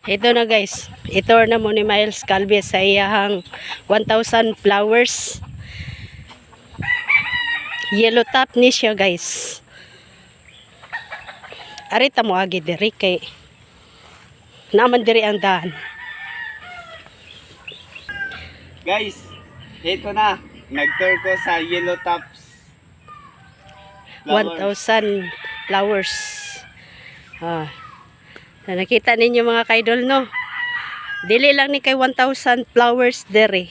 Ito na guys, ito na mo ni Miles Calvi sa iyahang 1,000 flowers. Yellow top ni siya guys. Arita mo agi diri kay naman diri ang daan. Guys, ito na. Nag-tour ko sa yellow tops. 1,000 flowers. Nakita ninyo mga kaidol no. Dili lang ni kay 1,000 flowers dere.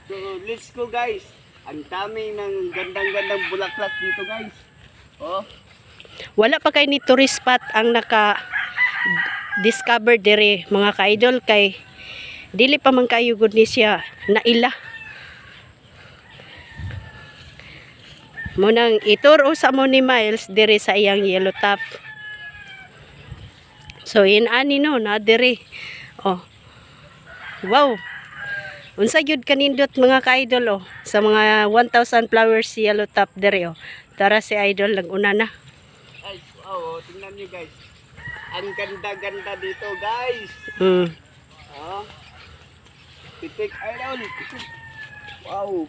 So, let's go guys. Ang dami ng gandang-gandang bulaklak dito guys. Oh. Wala pa kay ni tourist spot ang naka-discover dere mga kaidol kay dili pa man kayo gud ni siya naila. Munang ituro sa mo ni Miles dere sa iyang yellow top. So inani no na dere. Oh. Wow. Unsa gyud kanindot mga ka-idol oh sa mga 1,000 flowers yellow top dere oh. Tara si idol nag-una na. Ay, wow, tingnan niyo guys. Ang ganda-ganda dito guys. Oh. Titik idol. Wow.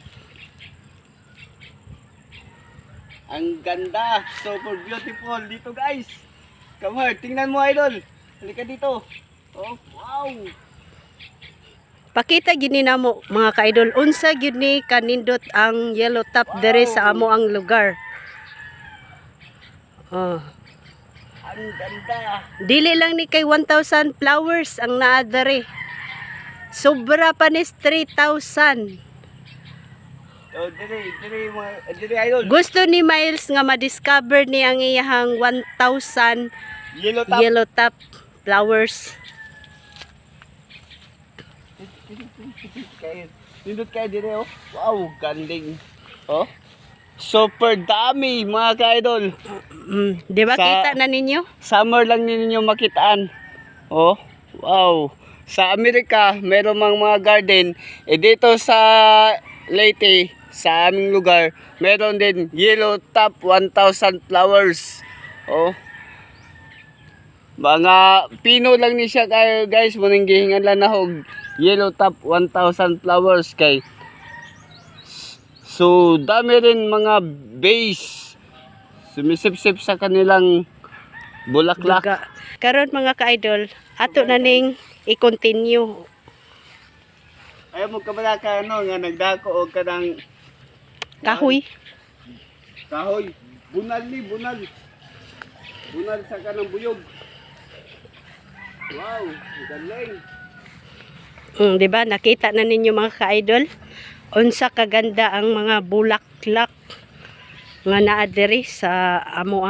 Ang ganda, super beautiful dito guys. Come here, tingnan mo idol. Halika dito. Oh, wow. Pakita gini namo mga ka-idol unsa gyud ni kanindot ang yellow top dere sa amo ang lugar. Oh. Ang ganda. Dili lang ni kay 1,000 flowers ang naa dere. Sobra pa ni 3,000. Oh, dire idol. Gusto ni Miles nga ma-discover ni ang iyang 1,000 Yellow top. top flowers. Nindot kayo dire oh. Wow, ganding. Oh. Super dami mga ka-idol. Di ba kita na ninyo? Summer lang ninyo makitaan. Oh, wow. Sa Amerika, meron mga garden. Dito sa Leyte, sa aming lugar, meron din yellow top 1,000 flowers. Oh. Mga pino lang ni siya kayo guys. Munang gihingan lang na hog yellow top 1,000 flowers kay. So, dami rin mga base. Sumisip-sip sa kanilang bulaklak. Karon mga ka-idol, ato na ning i-continue. Ayaw mo ka ba ka nga nagdako o ka ng Kahoy. kahoy. Bunal ni, bunal. Bunal sa ka ng buyog. Wow, galing. Di ba nakita na ninyo mga ka-idol? Unsa kaganda ang mga bulaklak nga naa diri sa amo ang